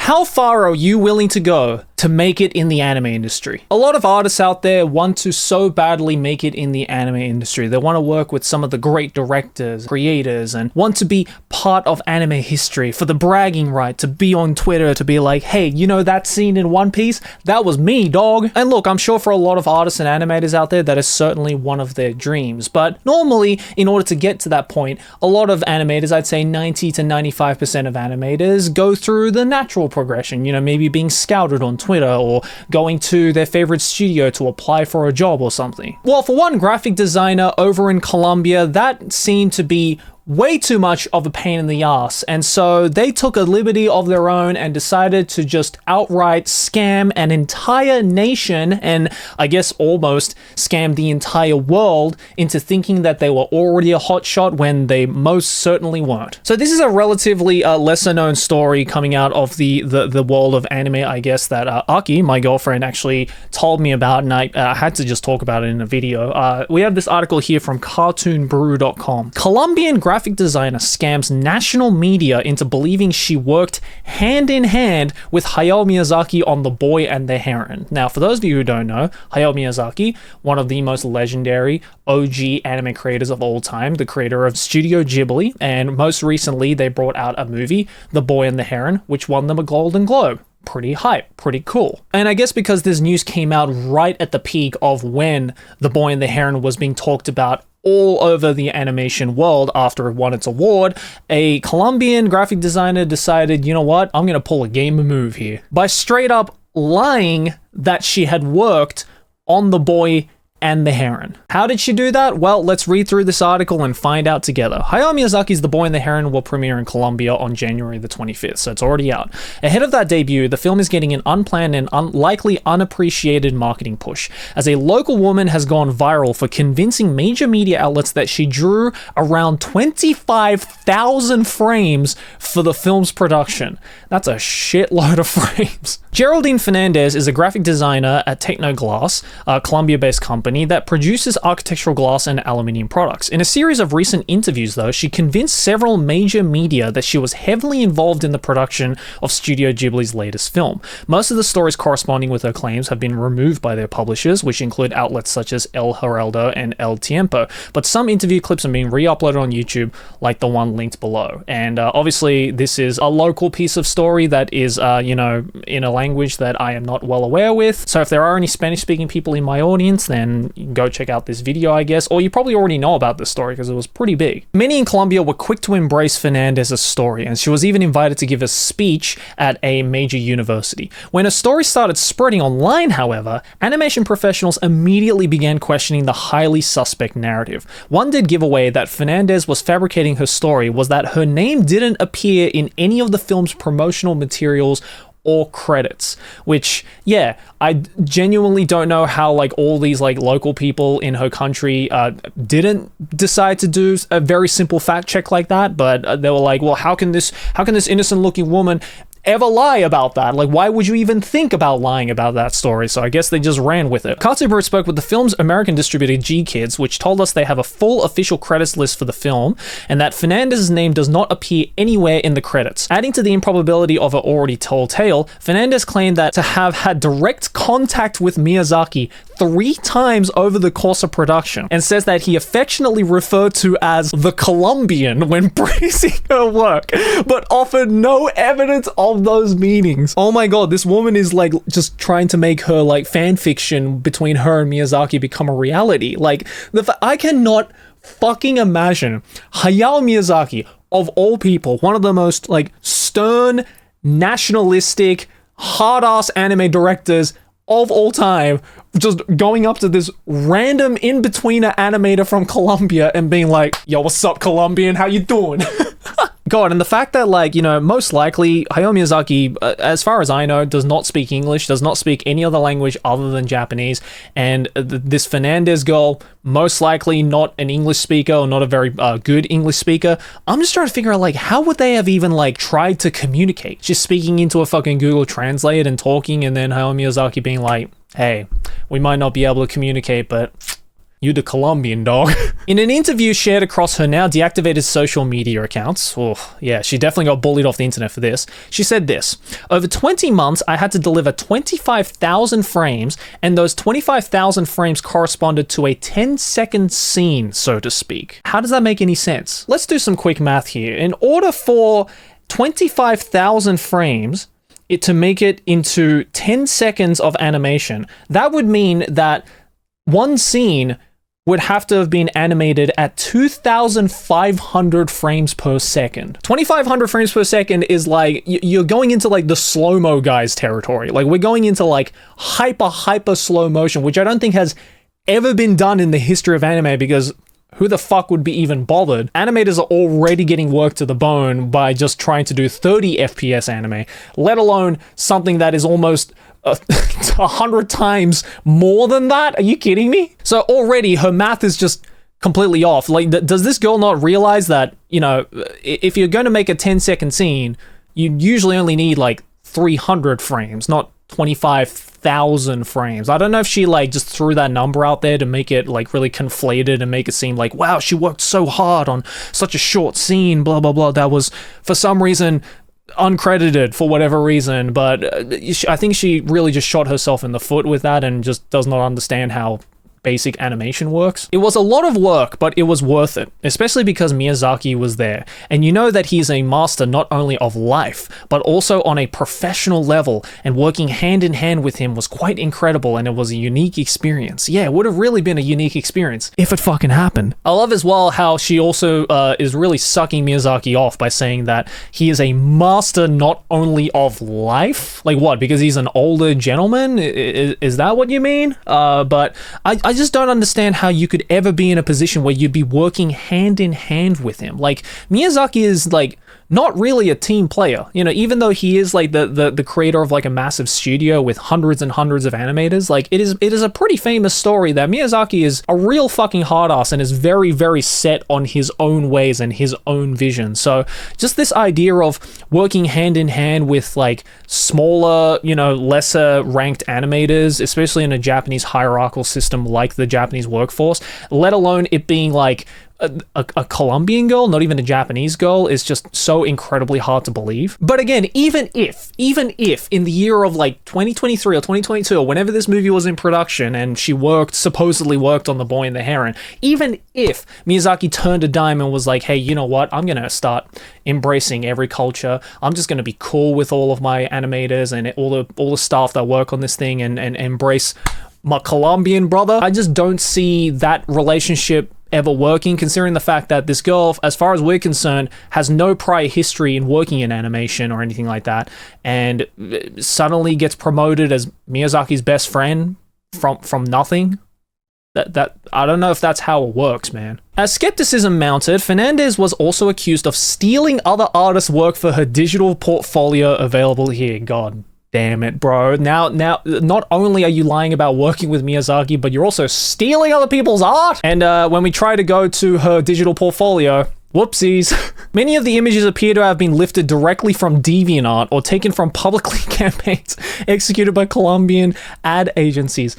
How far are you willing to go to make it in the anime industry? A lot of artists out there want to so badly make it in the anime industry. They want to work with some of the great directors, creators, and want to be part of anime history for the bragging right, to be on Twitter, to be like, hey, you know that scene in One Piece? That was me, dog. And look, I'm sure for a lot of artists and animators out there, that is certainly one of their dreams. But normally, in order to get to that point, a lot of animators, I'd say 90 to 95% of animators, go through the natural progression, you know, maybe being scouted on Twitter or going to their favorite studio to apply for a job or something. Well, for one graphic designer over in Colombia, that seemed to be way too much of a pain in the ass, and so they took a liberty of their own and decided to just outright scam an entire nation, and I guess almost scam the entire world into thinking that they were already a hotshot when they most certainly weren't. So this is a relatively lesser known story coming out of the world of anime, I guess, that Aki, my girlfriend, actually told me about, and I had to just talk about it in a video. We have this article here from cartoonbrew.com. Colombian graphic designer scams national media into believing she worked hand in hand with Hayao Miyazaki on The Boy and the Heron. Now, for those of you who don't know, Hayao Miyazaki, one of the most legendary OG anime creators of all time, the creator of Studio Ghibli, and most recently they brought out a movie, The Boy and the Heron, which won them a Golden Globe. Pretty hype, pretty cool. And I guess because this news came out right at the peak of when The Boy and the Heron was being talked about all over the animation world after it won its award, a Colombian graphic designer decided, you know what, I'm gonna pull a gamer move here by straight up lying that she had worked on The Boy and the Heron. How did she do that? Well, let's read through this article and find out together. Hayao Miyazaki's The Boy and the Heron will premiere in Colombia on January the 25th, so it's already out. Ahead of that debut, the film is getting an unplanned and likely unappreciated marketing push, as a local woman has gone viral for convincing major media outlets that she drew around 25,000 frames for the film's production. That's a shitload of frames. Geraldine Fernandez is a graphic designer at Technoglass, a Colombia-based company that produces architectural glass and aluminium products. In a series of recent interviews, though, she convinced several major media that she was heavily involved in the production of Studio Ghibli's latest film. Most of the stories corresponding with her claims have been removed by their publishers, which include outlets such as El Heraldo and El Tiempo, but some interview clips are being re-uploaded on YouTube, like the one linked below. And obviously, this is a local piece of story that is, in a language that I am not well aware with. So if there are any Spanish-speaking people in my audience, then go check out this video, I guess, or you probably already know about this story because it was pretty big. Many in Colombia were quick to embrace Fernandez's story, and she was even invited to give a speech at a major university. When her story started spreading online, however, animation professionals immediately began questioning the highly suspect narrative. One did give away that Fernandez was fabricating her story was that her name didn't appear in any of the film's promotional materials or credits, which, yeah, I genuinely don't know how like all these like local people in her country didn't decide to do a very simple fact check like that, but they were like, well, how can this innocent looking woman ever lie about that? Like, why would you even think about lying about that story? So I guess they just ran with it. Cartoon spoke with the film's American distributor G-Kids, which told us they have a full official credits list for the film, and that Fernandez's name does not appear anywhere in the credits. Adding to the improbability of an already told tale, Fernandez claimed that to have had direct contact with Miyazaki 3 times over the course of production, and says that he affectionately referred to as the Colombian when praising her work, but offered no evidence of those meanings. Oh my god, this woman is like just trying to make her like fan fiction between her and Miyazaki become a reality. Like, I cannot fucking imagine Hayao Miyazaki, of all people, one of the most like stern, nationalistic, hard-ass anime directors of all time, just going up to this random in-betweener animator from Colombia and being like, yo, what's up, Colombian? How you doing? God, and the fact that, like, most likely Hayao Miyazaki, as far as I know, does not speak English, does not speak any other language other than Japanese, and this Fernandez girl, most likely not an English speaker or not a very good English speaker. I'm just trying to figure out, like, how would they have even, like, tried to communicate? Just speaking into a fucking Google Translate and talking, and then Hayao Miyazaki being like, hey, we might not be able to communicate, but You the Colombian dog. In an interview shared across her now deactivated social media accounts, oh yeah, she definitely got bullied off the internet for this, she said this: over 20 months, I had to deliver 25,000 frames, and those 25,000 frames corresponded to a 10-second scene, so to speak. How does that make any sense? Let's do some quick math here. In order for 25,000 frames to make it into 10 seconds of animation, that would mean that one scene would have to have been animated at 2,500 frames per second. 2,500 frames per second is like, you're going into like the slow-mo guys territory. Like, we're going into like hyper slow motion, which I don't think has ever been done in the history of anime, because who the fuck would be even bothered? Animators are already getting worked to the bone by just trying to do 30 FPS anime, let alone something that is almost 100 times more than that. Are you kidding me? So already her math is just completely off. Like, does this girl not realize that, you know, if you're going to make a 10-second scene, you usually only need like 300 frames, not 25,000 frames. I don't know if she like just threw that number out there to make it like really conflated and make it seem like, wow, she worked so hard on such a short scene, blah blah blah, that was for some reason uncredited for whatever reason. But I think she really just shot herself in the foot with that and just does not understand how basic animation works. It was a lot of work, but it was worth it, especially because Miyazaki was there. And you know that he's a master not only of life, but also on a professional level, and working hand in hand with him was quite incredible, and it was a unique experience. Yeah, it would have really been a unique experience if it fucking happened. I love as well how she also is really sucking Miyazaki off by saying that he is a master not only of life. Like what? Because he's an older gentleman? Is that what you mean? But I just don't understand how you could ever be in a position where you'd be working hand in hand with him. Like, Miyazaki is like not really a team player, you know, even though he is like the creator of like a massive studio with hundreds and hundreds of animators. Like, it is a pretty famous story that Miyazaki is a real fucking hard ass and is very, very set on his own ways and his own vision. So just this idea of working hand in hand with like smaller, you know, lesser ranked animators, especially in a Japanese hierarchical system like the Japanese workforce, let alone it being like a Colombian girl, not even a Japanese girl, is just so incredibly hard to believe. But again, even if in the year of like 2023 or 2022 or whenever this movie was in production and she supposedly worked on The Boy and the Heron, even if Miyazaki turned a dime and was like, hey, you know what, I'm gonna start embracing every culture, I'm just gonna be cool with all of my animators and all the staff that work on this thing and embrace my Colombian brother, I just don't see that relationship ever working, considering the fact that this girl, as far as we're concerned, has no prior history in working in animation or anything like that, and suddenly gets promoted as Miyazaki's best friend from nothing. That I don't know if that's how it works, man. As skepticism mounted, Fernandez was also accused of stealing other artists' work for her digital portfolio available here. God damn it, bro. Now, not only are you lying about working with Miyazaki, but you're also stealing other people's art. And when we try to go to her digital portfolio, whoopsies. Many of the images appear to have been lifted directly from DeviantArt or taken from publicly campaigns executed by Colombian ad agencies.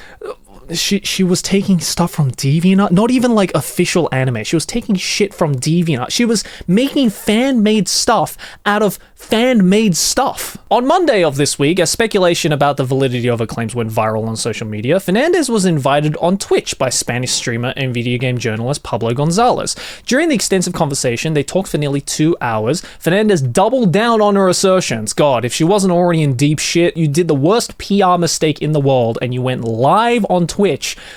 She was taking stuff from DeviantArt, not even like official anime. She was taking shit from DeviantArt. She was making fan-made stuff out of fan-made stuff. On Monday of this week, as speculation about the validity of her claims went viral on social media, Fernandez was invited on Twitch by Spanish streamer and video game journalist Pablo Gonzalez. During the extensive conversation, they talked for nearly 2 hours. Fernandez doubled down on her assertions. God, if she wasn't already in deep shit, you did the worst PR mistake in the world and you went live on Twitch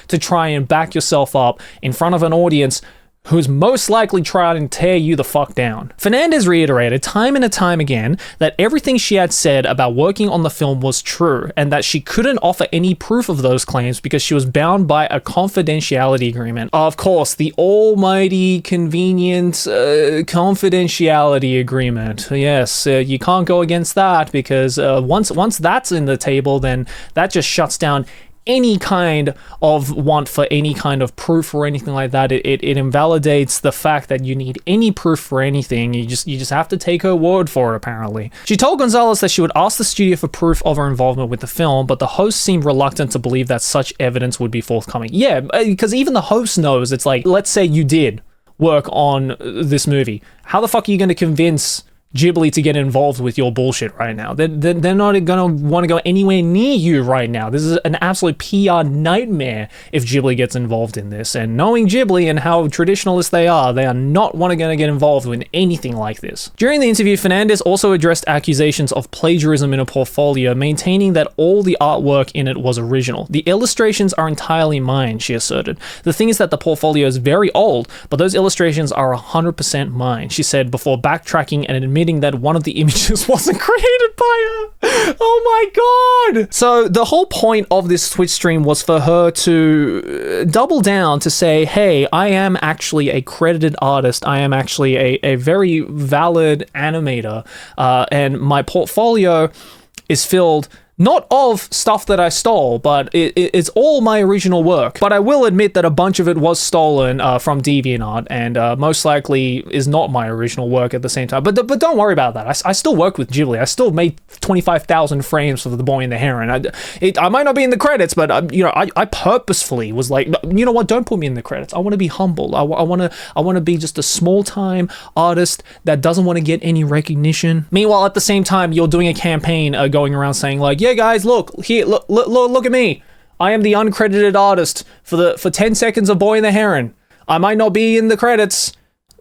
to try and back yourself up in front of an audience who's most likely tried and tear you the fuck down. Fernandez reiterated time and time again that everything she had said about working on the film was true and that she couldn't offer any proof of those claims because she was bound by a confidentiality agreement. Of course, the almighty convenient confidentiality agreement. Yes, you can't go against that because once that's in the table, then that just shuts down any kind of want for any kind of proof or anything like that. It invalidates the fact that you need any proof for anything. You just have to take her word for it, apparently. She told Gonzalez that she would ask the studio for proof of her involvement with the film, but the host seemed reluctant to believe that such evidence would be forthcoming. Yeah, because even the host knows, it's like, let's say you did work on this movie. How the fuck are you going to convince Ghibli to get involved with your bullshit right now? They're not gonna want to go anywhere near you right now. This is an absolute PR nightmare if Ghibli gets involved in this. And knowing Ghibli and how traditionalist they are not gonna get involved with anything like this. During the interview, Fernandez also addressed accusations of plagiarism in a portfolio, maintaining that all the artwork in it was original. The illustrations are entirely mine, she asserted. The thing is that the portfolio is very old, but those illustrations are 100% mine, she said, before backtracking and admitting that one of the images wasn't created by her. Oh my god! So the whole point of this Twitch stream was for her to double down to say, hey, I am actually a credited artist. I am actually a very valid animator. And my portfolio is filled not of stuff that I stole, but it's all my original work. But I will admit that a bunch of it was stolen from DeviantArt, and most likely is not my original work at the same time. But don't worry about that. I still work with Ghibli. I still made 25,000 frames for The Boy and the Heron. I might not be in the credits, but I purposefully was like, you know what? Don't put me in the credits. I want to be humble. I want to be just a small time artist that doesn't want to get any recognition. Meanwhile, at the same time, you're doing a campaign going around saying like, yeah, guys, look at me. I am the uncredited artist for 10 seconds of Boy and the Heron. I might not be in the credits,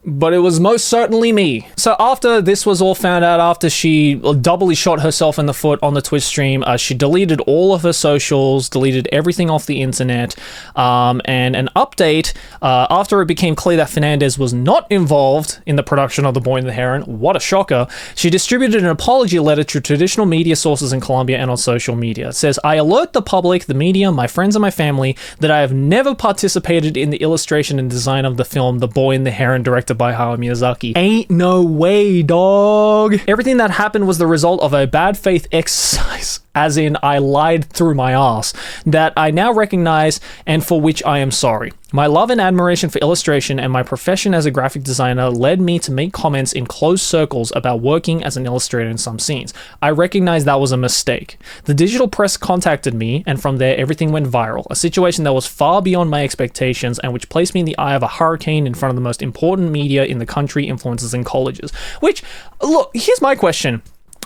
but it was most certainly me. So after this was all found out, after she doubly shot herself in the foot on the Twitch stream, she deleted all of her socials, deleted everything off the internet, and an update, after it became clear that Fernandez was not involved in the production of The Boy and the Heron, what a shocker, she distributed an apology letter to traditional media sources in Colombia and on social media. It says, I alert the public, the media, my friends and my family that I have never participated in the illustration and design of the film The Boy and the Heron, directed by Hayao Miyazaki. Ain't no way, dog. Everything that happened was the result of a bad faith exercise, as in I lied through my ass, that I now recognize and for which I am sorry. My love and admiration for illustration and my profession as a graphic designer led me to make comments in closed circles about working as an illustrator in some scenes. I recognize that was a mistake. The digital press contacted me, and from there everything went viral, a situation that was far beyond my expectations and which placed me in the eye of a hurricane in front of the most important media in the country, influencers and colleges. Which, look, here's my question.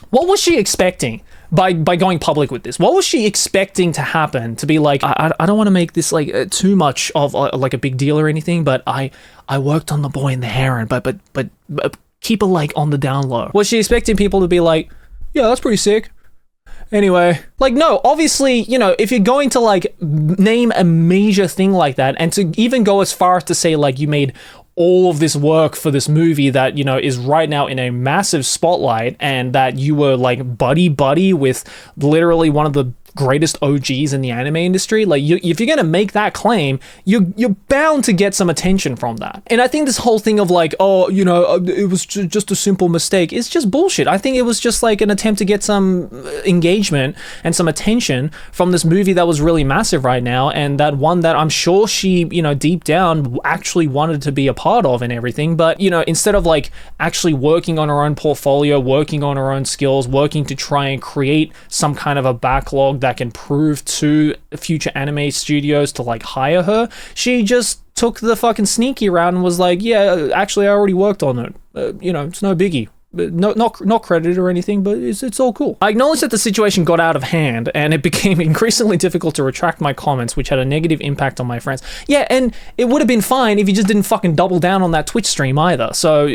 What was she expecting by going public with this? What was she expecting to happen? To be like, I don't want to make this like too much of like a big deal or anything, but I worked on The Boy and the Heron, but keep it like on the down low. Was she expecting people to be like, yeah, that's pretty sick? Anyway, like, no, obviously, you know, if you're going to like name a major thing like that, and to even go as far as to say like you made all of this work for this movie that, you know, is right now in a massive spotlight, and that you were like buddy with literally one of the greatest OGs in the anime industry, like if you're gonna make that claim, you're bound to get some attention from that. And I think this whole thing of like, oh, you know, it was just a simple mistake, it's just bullshit. I think it was just like an attempt to get some engagement and some attention from this movie that was really massive right now, and that one that I'm sure she, you know, deep down actually wanted to be a part of and everything. But, you know, instead of like actually working on her own portfolio, working on her own skills, working to try and create some kind of a backlog that can prove to future anime studios to like hire her, she just took the fucking sneaky route and was like, yeah, actually I already worked on it, you know, it's no biggie. Not credited or anything, but it's all cool. I acknowledge that the situation got out of hand and it became increasingly difficult to retract my comments, which had a negative impact on my friends. Yeah, and it would have been fine if you just didn't fucking double down on that Twitch stream either. So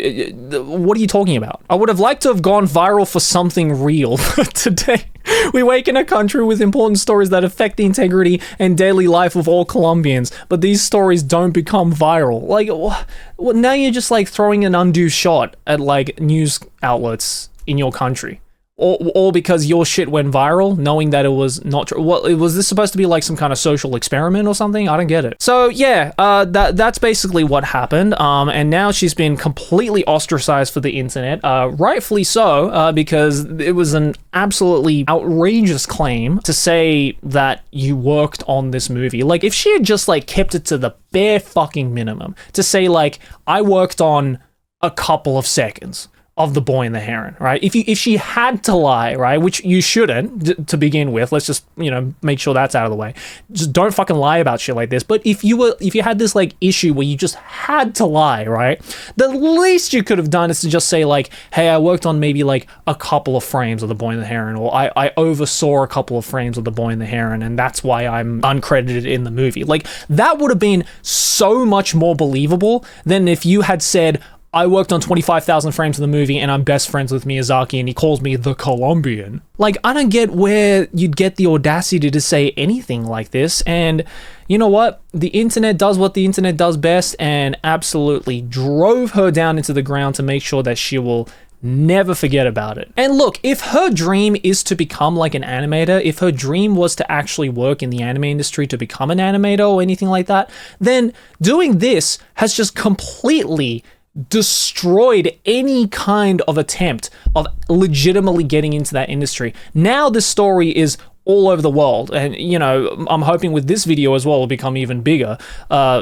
what are you talking about? I would have liked to have gone viral for something real. Today, we wake in a country with important stories that affect the integrity and daily life of all Colombians, but these stories don't become viral. Like, well, now you're just like throwing an undue shot at like news outlets in your country. Or because your shit went viral, knowing that it was not true. What was this supposed to be, like some kind of social experiment or something? I don't get it. So yeah, that's basically what happened. And now she's been completely ostracized for the internet, rightfully so, because it was an absolutely outrageous claim to say that you worked on this movie. Like, if she had just like kept it to the bare fucking minimum to say like, I worked on a couple of seconds of The Boy and the Heron, right? If she had to lie, right, which you shouldn't to begin with, let's just, you know, make sure that's out of the way. Just don't fucking lie about shit like this. But if you had this like issue where you just had to lie, right, the least you could have done is to just say like, hey, I worked on maybe like a couple of frames of The Boy and the Heron, or I oversaw a couple of frames of The Boy and the Heron, and that's why I'm uncredited in the movie. Like, that would have been so much more believable than if you had said, I worked on 25,000 frames of the movie and I'm best friends with Miyazaki and he calls me the Colombian. Like, I don't get where you'd get the audacity to say anything like this. And you know what? The internet does what the internet does best and absolutely drove her down into the ground to make sure that she will never forget about it. And look, if her dream is to become like an animator, if her dream was to actually work in the anime industry to become an animator or anything like that, then doing this has just completely destroyed any kind of attempt of legitimately getting into that industry. Now the story is all over the world, and you know, I'm hoping with this video as well it'll become even bigger,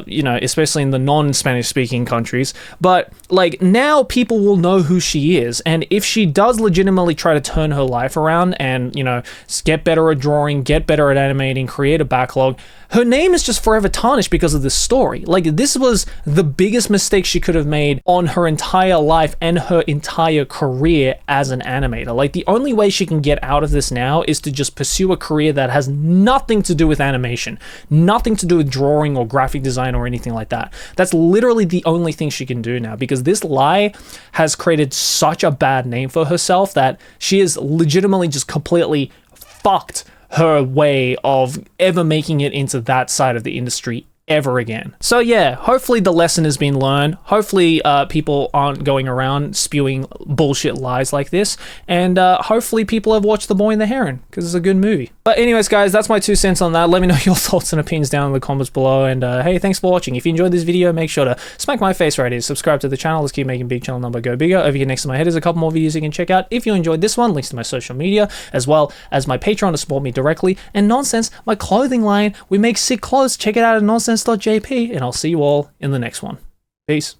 you know, especially in the non-Spanish speaking countries. But like, now people will know who she is, and if she does legitimately try to turn her life around and, you know, get better at drawing, get better at animating, create a backlog, her name is just forever tarnished because of this story. Like, this was the biggest mistake she could have made on her entire life and her entire career as an animator. Like, the only way she can get out of this now is to just pursue a career that has nothing to do with animation, nothing to do with drawing or graphic design or anything like that. That's literally the only thing she can do now, because this lie has created such a bad name for herself that she is legitimately just completely fucked her way of ever making it into that side of the industry ever again. So yeah, hopefully the lesson has been learned. Hopefully people aren't going around spewing bullshit lies like this, and hopefully people have watched The Boy and the Heron, because it's a good movie. But anyways guys, that's my 2 cents on that. Let me know your thoughts and opinions down in the comments below, and hey, thanks for watching. If you enjoyed this video, make sure to smack my face right here, subscribe to the channel. Let's keep making big channel number go bigger. Over here next to my head is a couple more videos you can check out if you enjoyed this one, links to my social media, as well as my Patreon to support me directly, and Nonsense, my clothing line. We make sick clothes. Check it out at nonsense.jp, and I'll see you all in the next one. Peace.